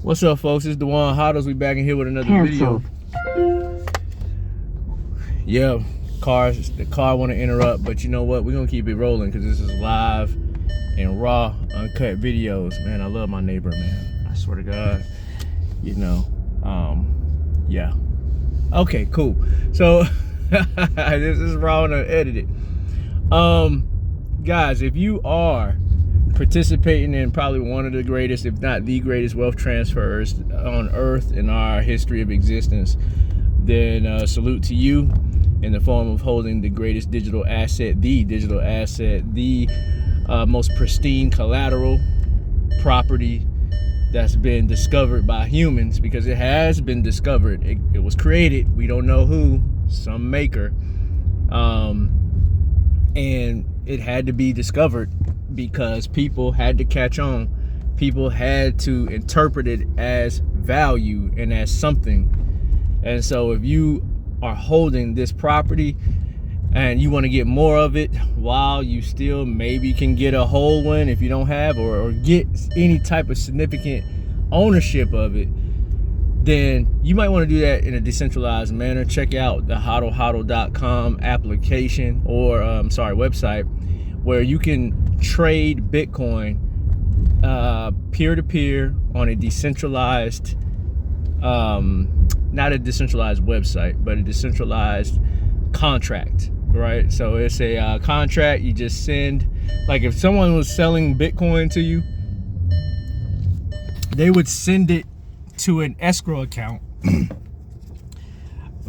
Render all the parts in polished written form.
What's up, folks? It's Dewan HODL. We back in here with another video. Yeah, the car want to interrupt, but you know what? We're gonna keep it rolling because this is live and raw, uncut videos. Man, I love my neighbor, man. I swear to God. You know, yeah. Okay, cool. So this is raw and unedited. Guys, if you are participating in probably one of the greatest, if not the greatest, wealth transfers on earth in our history of existence, then salute to you in the form of holding the greatest digital asset, the most pristine collateral property that's been discovered by humans, because it has been discovered. It was created. We don't know who, some maker, and it had to be discovered because people had to catch on. People had to interpret it as value and as something. And so if you are holding this property and you want to get more of it while you still maybe can get a whole one if you don't have, or get any type of significant ownership of it, then you might want to do that in a decentralized manner. Check out the HODL.com application, or website, where you can trade Bitcoin peer-to-peer on a decentralized, not a decentralized website, but a decentralized contract, right? So it's a contract you just send. Like if someone was selling Bitcoin to you, they would send it to an escrow account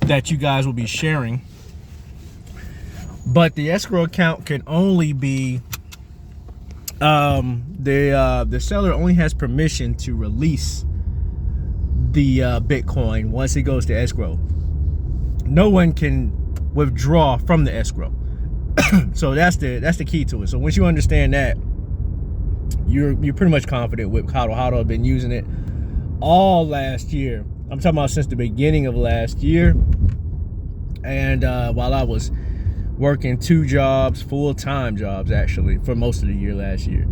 that you guys will be sharing. But the escrow account can only be, the seller only has permission to release the Bitcoin once it goes to escrow. No one can withdraw from the escrow. So that's the key to it. So once you understand that, you're pretty much confident with HODL. HODL have been using it all last year. I'm talking about since the beginning of last year. And while I was working 2 jobs, full-time jobs actually, for most of the year last year,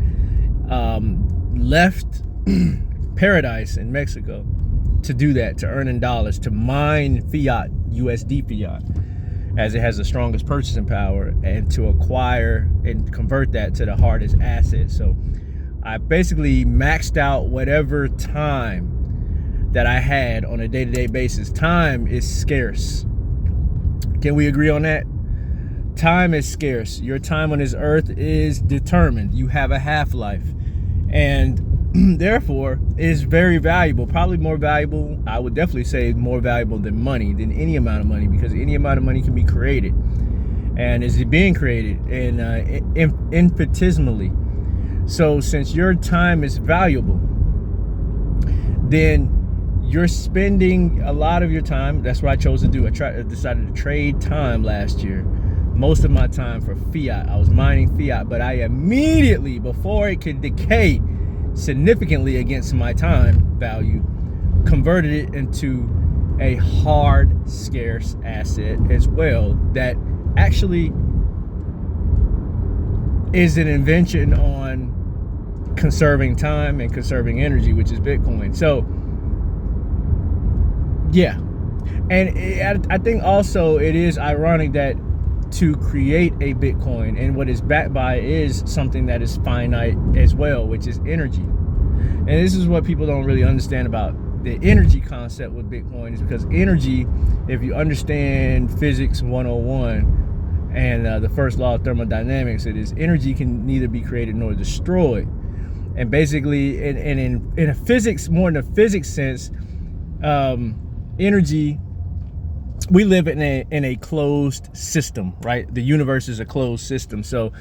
left paradise in Mexico to do that, to earn in dollars, to mine fiat, USD fiat, as it has the strongest purchasing power, and to acquire and convert that to the hardest asset. So I basically maxed out whatever time that I had on a day-to-day basis. Time is scarce. Can we agree on that? Time is scarce. Your time on this earth is determined. You have a half-life, and therefore is very valuable. Probably more valuable, I would definitely say more valuable than money, than any amount of money, because any amount of money can be created, and is it being created infinitesimally. So since your time is valuable, then you're spending a lot of your time. That's what I chose to do. I decided to trade time last year, most of my time, for fiat. I was mining fiat, but I immediately, before it could decay significantly against my time value, converted it into a hard, scarce asset as well, that actually is an invention on conserving time and conserving energy, which is Bitcoin. So yeah, and I think also it is ironic that to create a Bitcoin and what is backed by is something that is finite as well, which is energy. And this is what people don't really understand about the energy concept with Bitcoin, is because energy, if you understand physics 101 and the first law of thermodynamics, it is energy can neither be created nor destroyed. And basically in a physics, more in a physics sense, energy, we live in a closed system, right? The universe is a closed system. So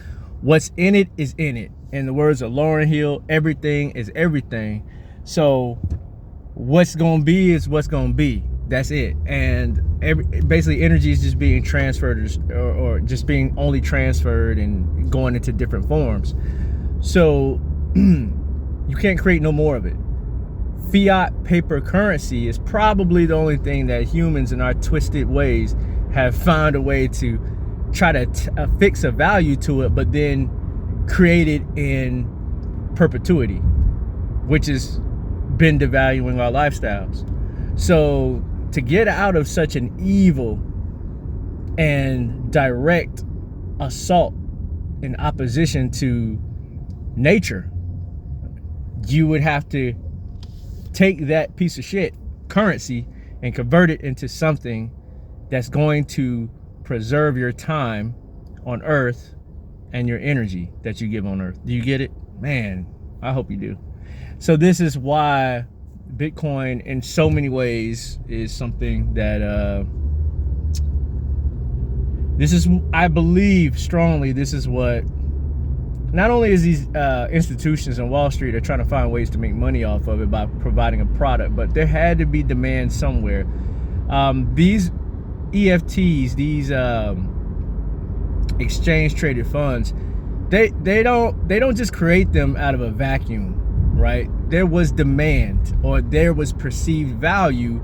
what's in it is in it. In the words of Lauryn Hill, everything is everything. So what's gonna be is what's gonna be. That's it. And basically energy is just being transferred, or just being only transferred and going into different forms. So you can't create no more of it. Fiat paper currency is probably the only thing that humans in our twisted ways have found a way to try to affix a value to it, but then create it in perpetuity, which is been devaluing our lifestyles. So to get out of such an evil and direct assault in opposition to nature, you would have to take that piece of shit currency and convert it into something that's going to preserve your time on earth and your energy that you give on earth. Do you get it? Man, I hope you do. So this is why Bitcoin in so many ways is something that I believe strongly, this is what not only is these institutions on Wall Street are trying to find ways to make money off of it by providing a product, but there had to be demand somewhere. These EFTs, these exchange traded funds, they don't just create them out of a vacuum, right? There was demand, or there was perceived value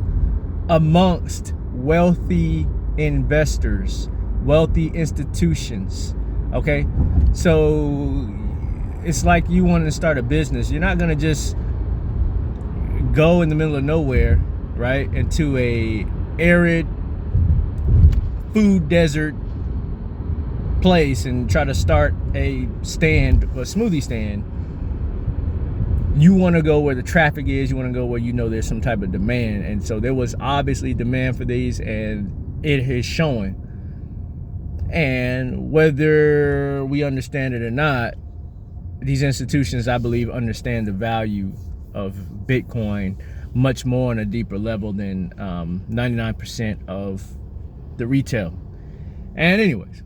amongst wealthy investors, wealthy institutions. Okay, so it's like you wanting to start a business. You're not gonna just go in the middle of nowhere, right, into a arid food desert place and try to start a stand, a smoothie stand. You want to go where the traffic is. You want to go where you know there's some type of demand. And so there was obviously demand for these, and it is showing. And whether we understand it or not, these institutions, I believe, understand the value of Bitcoin much more on a deeper level than 99% of the retail. And anyways,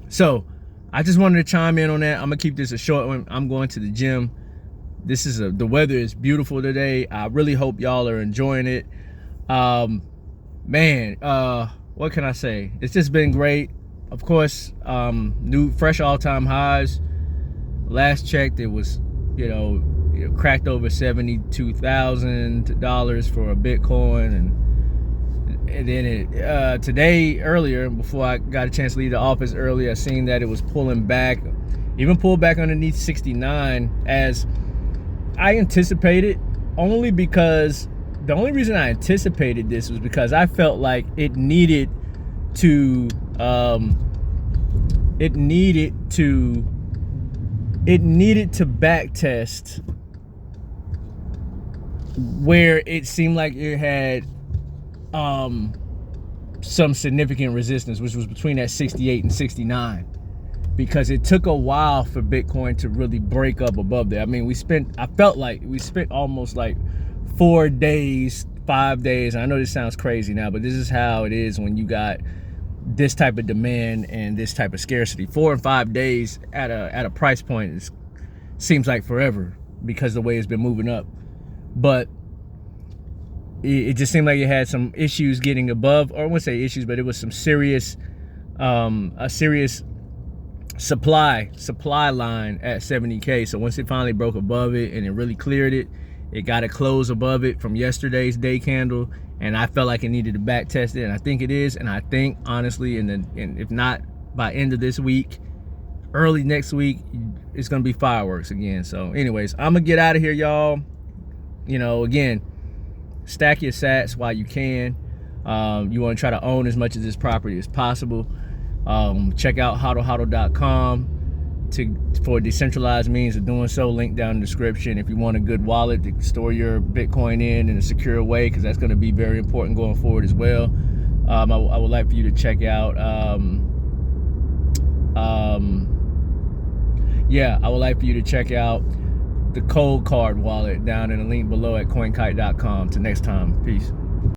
so I just wanted to chime in on that. I'm gonna keep this a short one. I'm going to the gym. The weather is beautiful today. I really hope y'all are enjoying it. Man, what can I say? It's just been great. Of course, new fresh all-time highs. Last checked, it was, cracked over $72,000 for a Bitcoin, and then today, earlier, before I got a chance to leave the office early, I seen that it was pulling back, even pulled back underneath 69, as I anticipated, only because the only reason I anticipated this was because I felt like it needed to back test where it seemed like it had some significant resistance, which was between that 68 and 69, because it took a while for Bitcoin to really break up above there. I mean, I felt like we spent almost like 4 days, 5 days. I know this sounds crazy now, but this is how it is when you got this type of demand and this type of scarcity. 4 and 5 days at a price point seems like forever because of the way it's been moving up. But it just seemed like it had some issues getting above, or I wouldn't say issues, but it was some serious, a serious supply line at 70K. So once it finally broke above it and it really cleared it, it got a close above it from yesterday's day candle, and I felt like it needed to back test it, and I think it is. And I think honestly, and if not by end of this week, early next week, it's gonna be fireworks again. So anyways, I'm gonna get out of here, y'all. Again, stack your sats while you can. You want to try to own as much of this property as possible. Check out HODL.com for decentralized means of doing so. Link down in the description if you want a good wallet to store your Bitcoin in a secure way, because that's going to be very important going forward as well. I would like for you to check out I would like for you to check out the Cold Card wallet down in the link below at CoinKite.com. Till next time, peace.